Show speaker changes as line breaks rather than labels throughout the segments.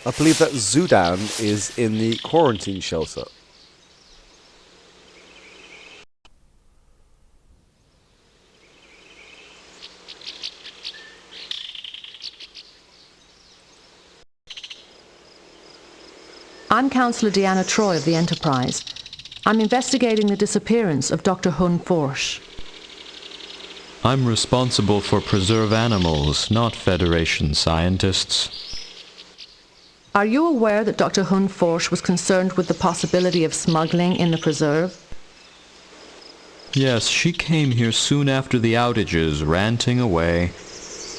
I believe that Zudan is in the quarantine shelter.
I'm Councillor Deanna Troy of the Enterprise. I'm investigating the disappearance of Dr. Hun Forsch.
I'm responsible for preserve animals, not Federation scientists.
Are you aware that Dr. Hun Forsch was concerned with the possibility of smuggling in the preserve?
Yes, she came here soon after the outages, ranting away.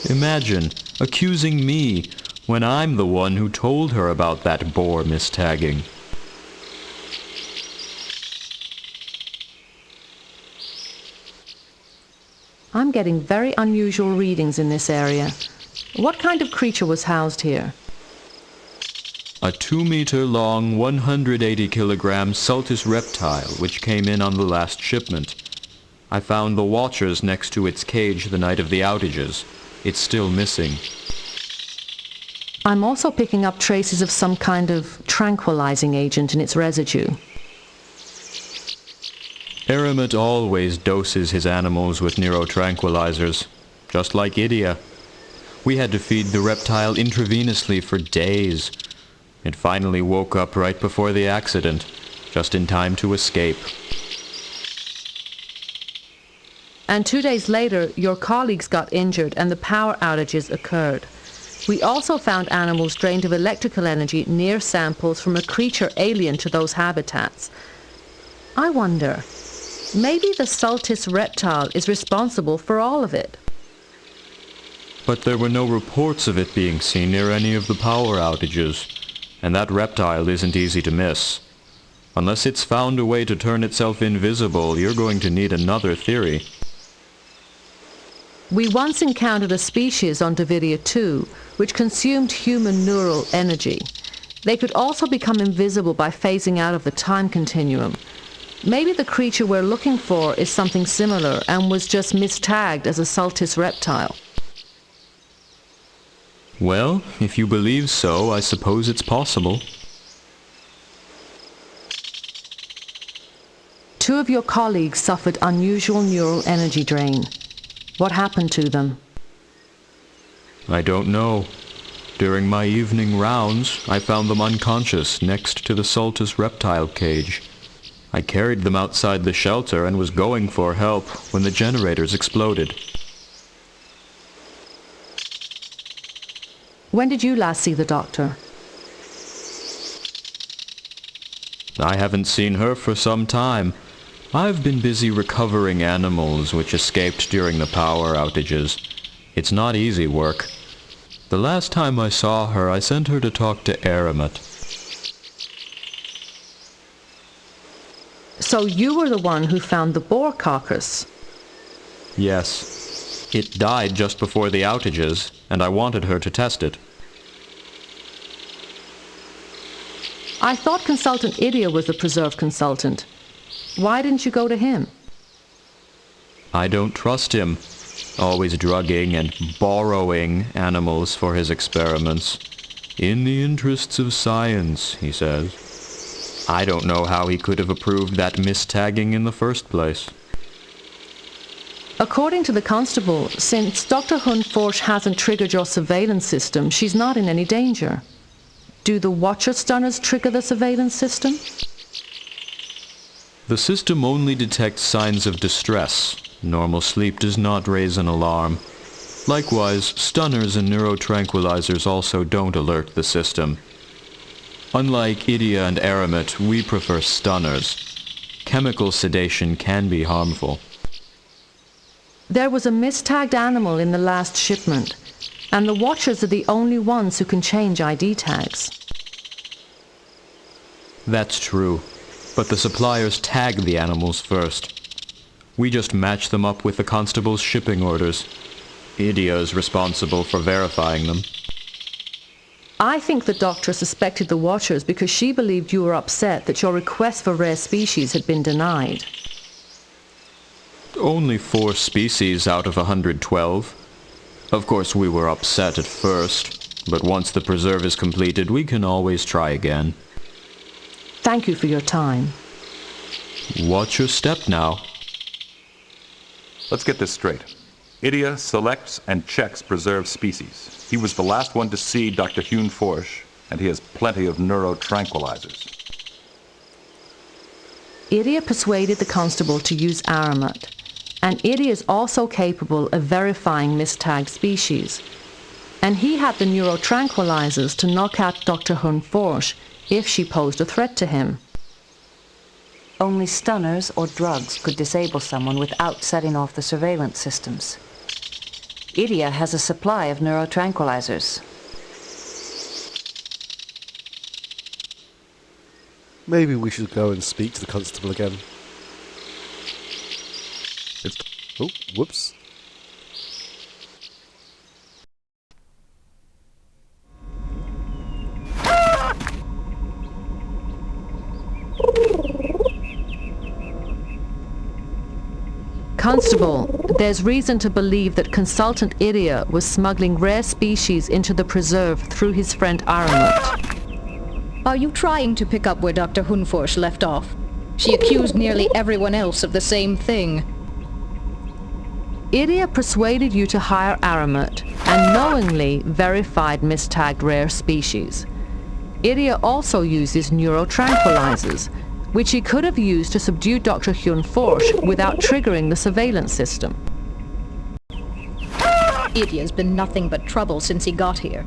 Imagine, accusing me, when I'm the one who told her about that boar mistagging.
I'm getting very unusual readings in this area. What kind of creature was housed here?
A 2-meter-long, 180-kilogram Sultus reptile which came in on the last shipment. I found the watchers next to its cage the night of the outages. It's still missing.
I'm also picking up traces of some kind of tranquilizing agent in its residue.
Aramet always doses his animals with neurotranquilizers, just like IDIA. We had to feed the reptile intravenously for days. It finally woke up right before the accident, just in time to escape.
And 2 days later, your colleagues got injured and the power outages occurred. We also found animals drained of electrical energy near samples from a creature alien to those habitats. I wonder, maybe the Sultus reptile is responsible for all of it.
But there were no reports of it being seen near any of the power outages, and that reptile isn't easy to miss. Unless it's found a way to turn itself invisible, you're going to need another theory.
We once encountered a species on Davidia 2 which consumed human neural energy. They could also become invisible by phasing out of the time continuum. Maybe the creature we're looking for is something similar and was just mistagged as a Sultus reptile.
Well, if you believe so, I suppose it's possible.
2 of your colleagues suffered unusual neural energy drain. What happened to them?
I don't know. During my evening rounds, I found them unconscious next to the Sultus reptile cage. I carried them outside the shelter and was going for help when the generators exploded.
When did you last see the doctor?
I haven't seen her for some time. I've been busy recovering animals which escaped during the power outages. It's not easy work. The last time I saw her, I sent her to talk to Aramet.
So you were the one who found the boar carcass?
Yes. It died just before the outages, and I wanted her to test it.
I thought Consultant IDIA was the preserve consultant. Why didn't you go to him?
I don't trust him. Always drugging and borrowing animals for his experiments. In the interests of science, he says. I don't know how he could have approved that mistagging in the first place.
According to the constable, since Dr. Hun Forsch hasn't triggered your surveillance system, she's not in any danger. Do the Watcher stunners trigger the surveillance system?
The system only detects signs of distress. Normal sleep does not raise an alarm. Likewise, stunners and neurotranquilizers also don't alert the system. Unlike IDIA and Aramet, we prefer stunners. Chemical sedation can be harmful.
There was a mistagged animal in the last shipment, and the Watchers are the only ones who can change ID tags.
That's true, but the suppliers tag the animals first. We just match them up with the constable's shipping orders. IDIA is responsible for verifying them.
I think the doctor suspected the Watchers because she believed you were upset that your request for rare species had been denied.
Only 4 species out of 112. Of course, we were upset at first. But once the preserve is completed, we can always try again.
Thank you for your time.
Watch your step now.
Let's get this straight. IDIA selects and checks preserved species. He was the last one to see Dr. Hune Forsch, and he has plenty of neurotranquilizers.
IDIA persuaded the constable to use Aramat, and IDIA is also capable of verifying mistagged species. And he had the neurotranquilizers to knock out Dr. Hune Forsch if she posed a threat to him.
Only stunners or drugs could disable someone without setting off the surveillance systems. IDIA has a supply of neurotranquilizers.
Maybe we should go and speak to the constable again. Oh, whoops.
Constable, there's reason to believe that Consultant IDIA was smuggling rare species into the preserve through his friend Aramat.
Are you trying to pick up where Dr. Hune Forsch left off? She accused nearly everyone else of the same thing.
IDIA persuaded you to hire Aramat and knowingly verified mistagged rare species. IDIA also uses neurotranquilizers, which he could have used to subdue Dr. Hune Forsch without triggering the surveillance system.
IDIA's been nothing but trouble since he got here.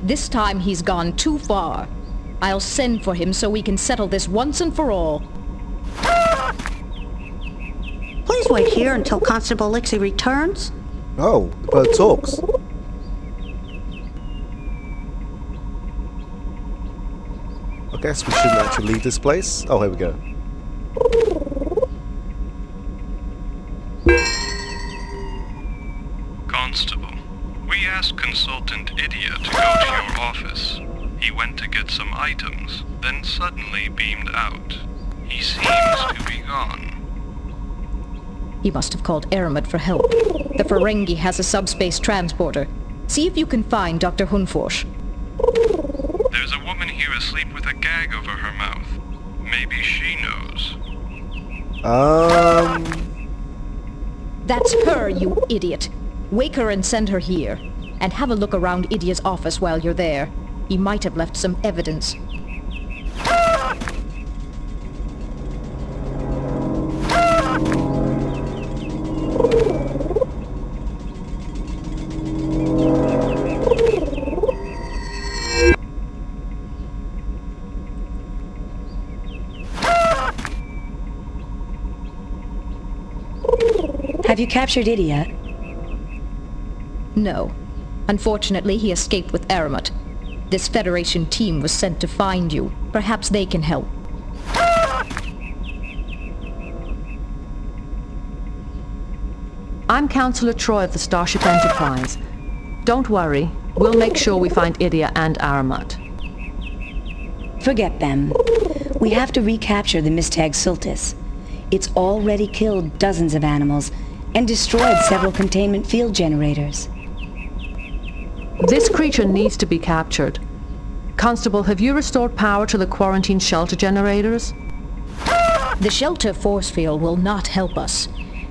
This time he's gone too far. I'll send for him so we can settle this once and for all.
Please wait here until Constable Lixie returns.
Oh, the bird talks. I guess we shouldn't actually leave this place. Oh, here we go.
Constable, we asked Consultant IDIA to go to your office. He went to get some items, then suddenly beamed out. He seems to be gone.
He must have called Aramat for help. The Ferengi has a subspace transporter. See if you can find Dr. Hune Forsch.
There's a woman here asleep with a gag over her mouth. Maybe she knows.
That's her, you idiot. Wake her and send her here. And have a look around IDIA's office while you're there. He might have left some evidence.
Have you captured IDIA?
No. Unfortunately, he escaped with Aramat. This Federation team was sent to find you. Perhaps they can help.
I'm Councillor Troy of the Starship Enterprise. Don't worry, we'll make sure we find IDIA and Aramat.
Forget them. We have to recapture the Mistag Sultus. It's already killed dozens of animals and destroyed several containment field generators.
This creature needs to be captured. Constable, have you restored power to the quarantine shelter generators?
The shelter force field will not help us.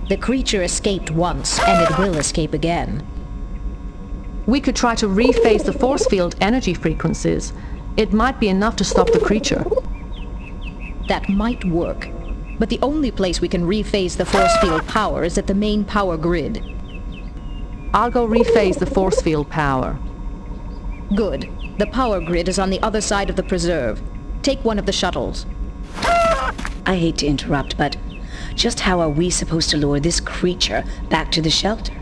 The creature escaped once, and it will escape again.
We could try to rephase the force field energy frequencies. It might be enough to stop the creature.
That might work. But the only place we can rephase the force field power is at the main power grid.
I'll go rephase the force field power.
Good. The power grid is on the other side of the preserve. Take one of the shuttles.
I hate to interrupt, but just how are we supposed to lure this creature back to the shelter?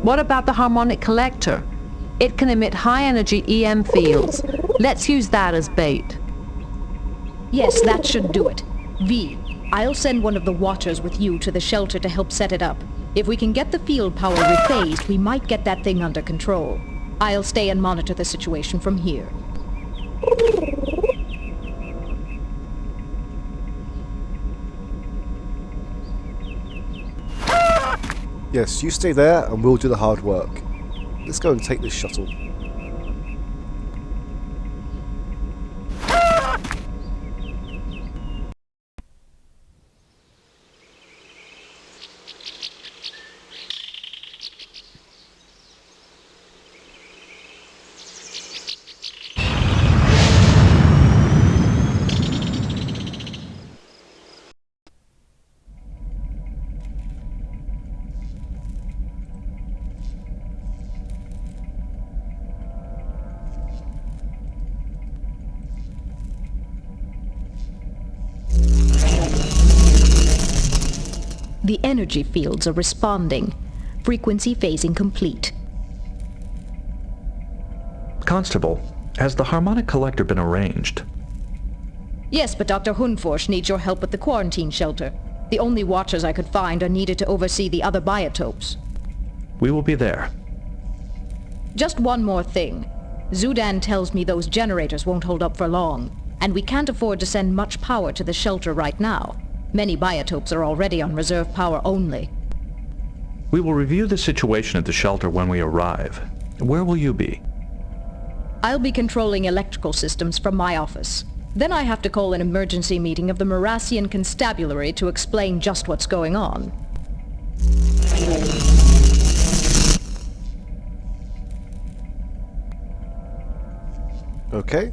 What about the harmonic collector? It can emit high-energy EM fields. Let's use that as bait.
Yes, that should do it. V, I'll send one of the Watchers with you to the shelter to help set it up. If we can get the field power rephased, we might get that thing under control. I'll stay and monitor the situation from here.
Yes, you stay there and we'll do the hard work. let's go and take this shuttle.
The energy fields are responding. Frequency phasing complete.
Constable, has the harmonic collector been arranged?
Yes, but Dr. Hunforsch needs your help with the quarantine shelter. The only watchers I could find are needed to oversee the other biotopes.
We will be there.
Just one more thing. Zudan tells me those generators won't hold up for long, and we can't afford to send much power to the shelter right now. Many biotopes are already on reserve power only.
We will review the situation at the shelter when we arrive. Where will you be?
I'll be controlling electrical systems from my office. Then I have to call an emergency meeting of the Marassian Constabulary to explain just what's going on.
Okay.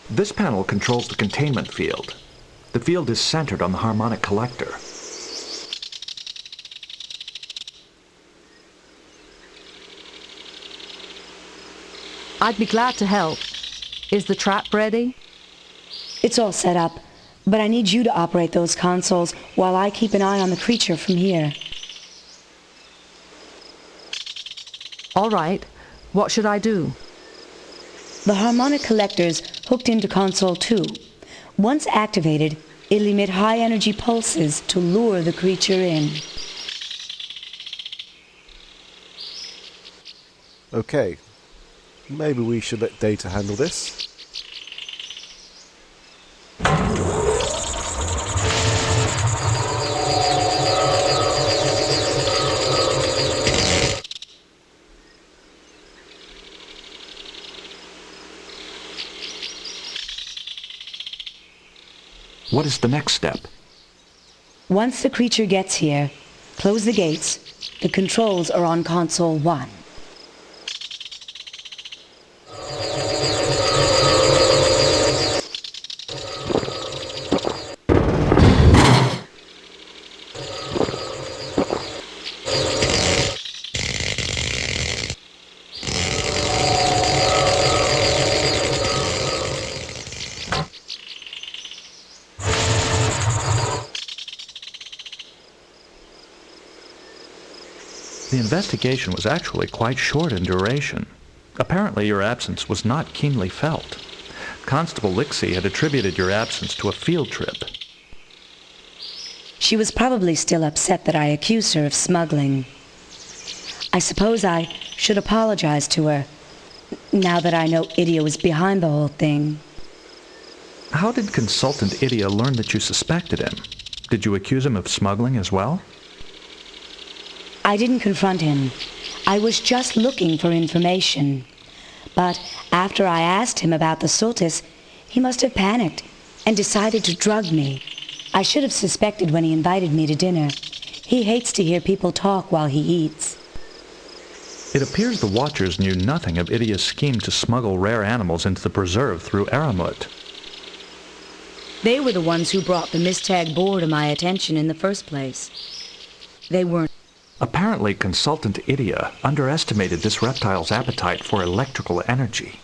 This panel controls the containment field. The field is centered on the harmonic collector.
I'd be glad to help. Is the trap ready?
It's all set up, but I need you to operate those consoles while I keep an eye on the creature from here.
All right. What should I do?
The harmonic collector's hooked into console 2. Once activated, it'll emit high-energy pulses to lure the creature in.
Okay. Maybe we should let Data handle this.
What is the next step?
Once the creature gets here, close the gates. The controls are on console 1.
The investigation was actually quite short in duration. Apparently your absence was not keenly felt. Constable Lixie had attributed your absence to a field trip.
She was probably still upset that I accused her of smuggling. I suppose I should apologize to her, now that I know IDIA was behind the whole thing.
How did Consultant IDIA learn that you suspected him? Did you accuse him of smuggling as well?
I didn't confront him. I was just looking for information. But after I asked him about the Sultis, he must have panicked and decided to drug me. I should have suspected when he invited me to dinner. He hates to hear people talk while he eats.
It appears the Watchers knew nothing of IDIA's scheme to smuggle rare animals into the preserve through Aramut.
They were the ones who brought the Mistag boar to my attention in the first place. They weren't.
Apparently, Consultant IDIA underestimated this reptile's appetite for electrical energy.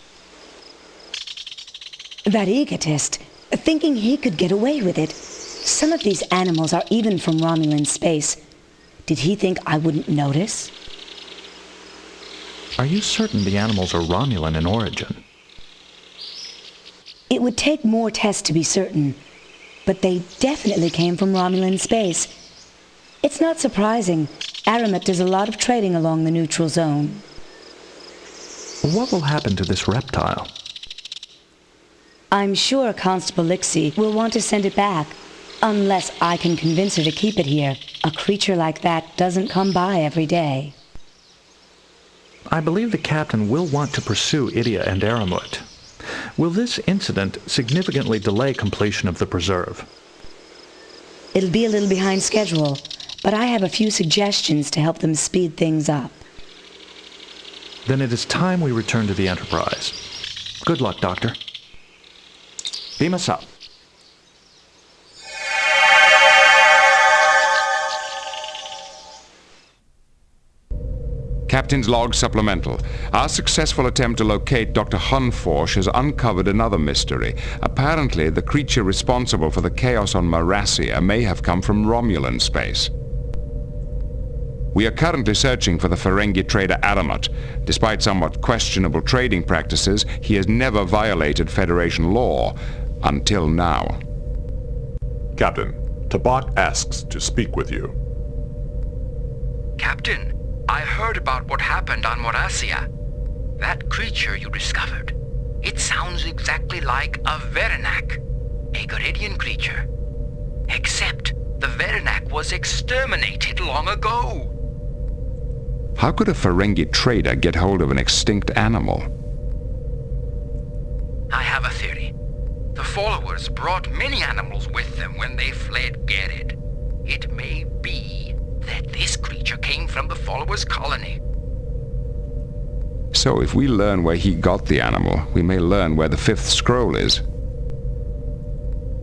That egotist, thinking he could get away with it. Some of these animals are even from Romulan space. Did he think I wouldn't notice?
Are you certain the animals are Romulan in origin?
It would take more tests to be certain, but they definitely came from Romulan space. It's not surprising. Aramut does a lot of trading along the neutral zone.
What will happen to this reptile?
I'm sure Constable Lixie will want to send it back, unless I can convince her to keep it here. A creature like that doesn't come by every day.
I believe the captain will want to pursue Idia and Aramut. Will this incident significantly delay completion of the preserve?
It'll be a little behind schedule, but I have a few suggestions to help them speed things up.
Then it is time we return to the Enterprise. Good luck, Doctor. Beam us up.
Captain's log supplemental. Our successful attempt to locate Dr. Hunforsh has uncovered another mystery. Apparently, the creature responsible for the chaos on Marassia may have come from Romulan space. We are currently searching for the Ferengi trader Aramut. Despite somewhat questionable trading practices, he has never violated Federation law. Until now.
Captain, Tabak asks to speak with you.
Captain, I heard about what happened on Marassia. That creature you discovered. It sounds exactly like a Verenak, a Garidian creature. Except the Verenak was exterminated long ago.
How could a Ferengi trader get hold of an extinct animal?
I have a theory. The followers brought many animals with them when they fled Gerid. It may be that this creature came from the followers' colony.
So if we learn where he got the animal, we may learn where the fifth scroll is.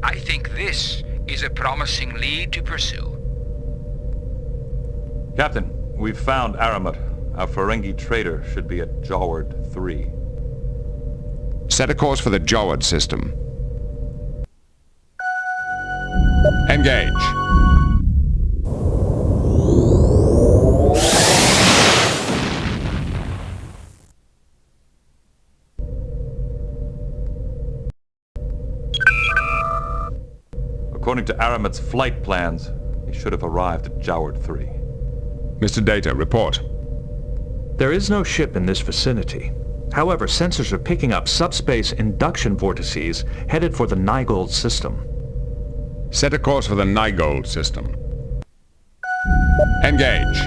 I think this is a promising lead to pursue.
Captain, we've found Aramut. Our Ferengi trader should be at Jaward 3.
Set a course for the Jawad system. Engage.
According to Aramut's flight plans, he should have arrived at Jaward 3.
Mr. Data, report.
There is no ship in this vicinity. However, sensors are picking up subspace induction vortices headed for the Nygold system.
Set a course for the Nygold system. Engage.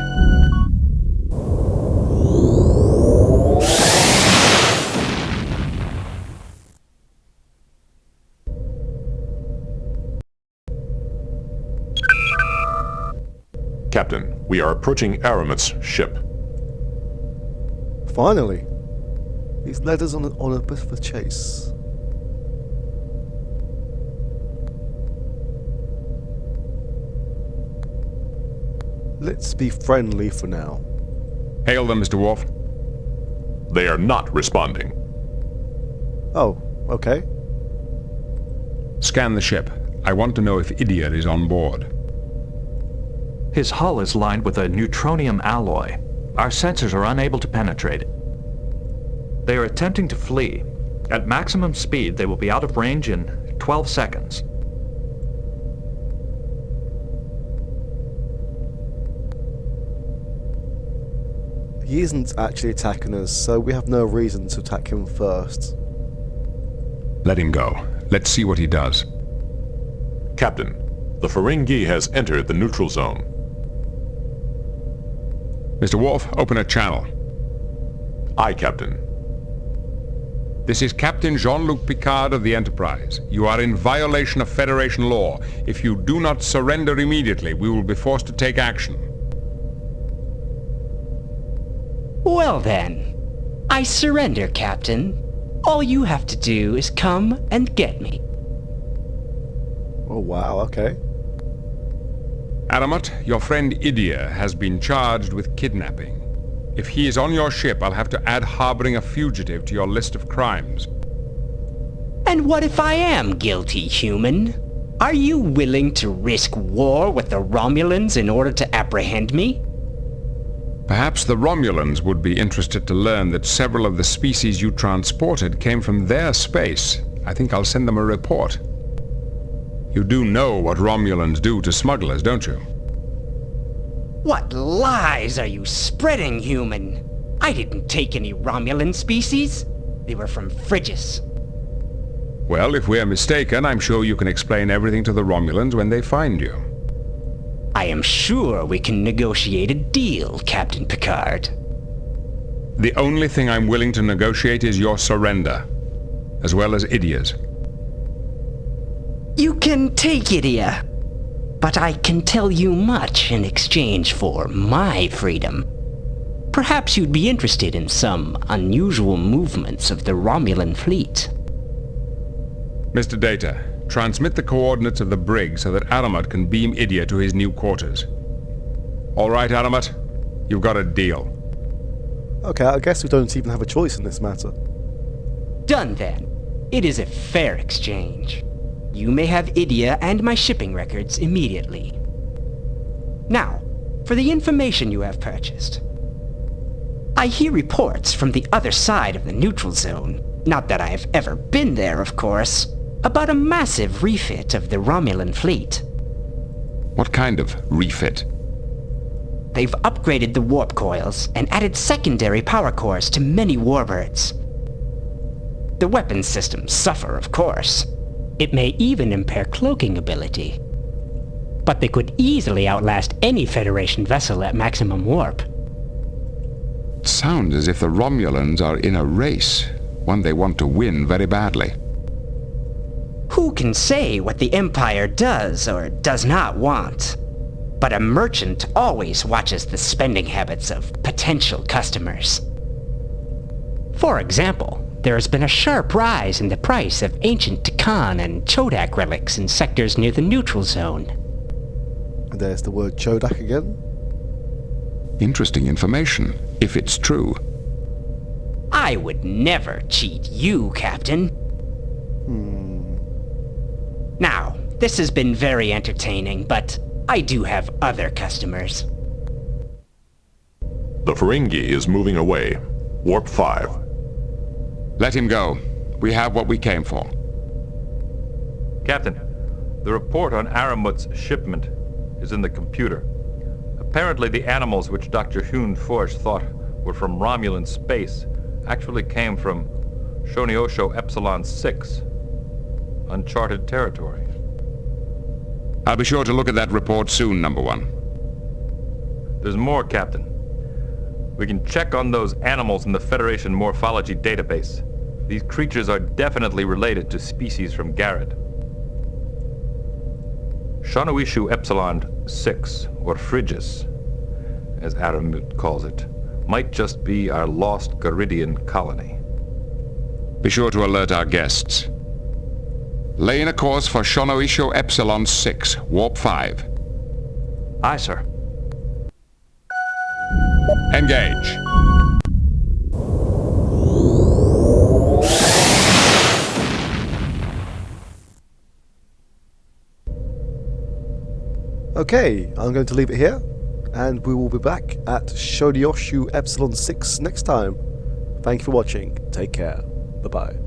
Captain, we are approaching Aramut's ship.
Finally. He's led us on a bit of a chase. Let's be friendly for now.
Hail them, Mr. Worf.
They are not responding.
Oh, okay.
Scan the ship. I want to know if IDIA is on board.
His hull is lined with a neutronium alloy. Our sensors are unable to penetrate it. They are attempting to flee. At maximum speed, they will be out of range in 12 seconds.
He isn't actually attacking us, so we have no reason to attack him first.
Let him go. Let's see what he does.
Captain, the Ferengi has entered the neutral zone.
Mr. Worf, open a channel.
Aye, Captain.
This is Captain Jean-Luc Picard of the Enterprise. You are in violation of Federation law. If you do not surrender immediately, we will be forced to take action.
Well then, I surrender, Captain. All you have to do is come and get me.
Oh wow, okay.
Aramut, your friend IDIA has been charged with kidnapping. If he is on your ship, I'll have to add harboring a fugitive to your list of crimes.
And what if I am guilty, human? Are you willing to risk war with the Romulans in order to apprehend me?
Perhaps the Romulans would be interested to learn that several of the species you transported came from their space. I think I'll send them a report. You do know what Romulans do to smugglers, don't you?
What lies are you spreading, human? I didn't take any Romulan species. They were from Phrygia.
Well, if we're mistaken, I'm sure you can explain everything to the Romulans when they find you.
I am sure we can negotiate a deal, Captain Picard.
The only thing I'm willing to negotiate is your surrender, as well as Idia's.
You can take Idia, but I can tell you much in exchange for my freedom. Perhaps you'd be interested in some unusual movements of the Romulan fleet.
Mr. Data, transmit the coordinates of the brig so that Aramat can beam Idia to his new quarters. All right, Aramat, you've got a deal.
Okay, I guess we don't even have a choice in this matter.
Done then. It is a fair exchange. You may have Idia and my shipping records immediately. Now, for the information you have purchased. I hear reports from the other side of the neutral zone, not that I have ever been there, of course, about a massive refit of the Romulan fleet.
What kind of refit?
They've upgraded the warp coils and added secondary power cores to many warbirds. The weapons systems suffer, of course.
It may even impair cloaking ability. But they could easily outlast any Federation vessel at maximum warp.
It sounds as if the Romulans are in a race, one they want to win very badly.
Who can say what the Empire does or does not want? But a merchant always watches the spending habits of potential customers.
For example, there has been a sharp rise in the price of ancient Tikan and Chodak relics in sectors near the neutral zone.
And there's the word Chodak again.
Interesting information, if it's true.
I would never cheat you, Captain. Now, this has been very entertaining, but I do have other customers.
The Ferengi is moving away. Warp 5.
Let him go. We have what we came for.
Captain, the report on Aramut's shipment is in the computer. Apparently the animals which Dr. Hune Forsh thought were from Romulan space actually came from Shoniosho Epsilon 6, uncharted territory.
I'll be sure to look at that report soon, Number One.
There's more, Captain. We can check on those animals in the Federation morphology database. These creatures are definitely related to species from Garrett. Shanoishu Epsilon 6, or Phrygia, as Aramut calls it, might just be our lost Garidian colony.
Be sure to alert our guests. Lay in a course for Shanoisho Epsilon 6, Warp 5.
Aye, sir.
Engage.
Okay, I'm going to leave it here, and we will be back at Shonioshu Epsilon 6 next time. Thank you for watching. Take care. Bye-bye.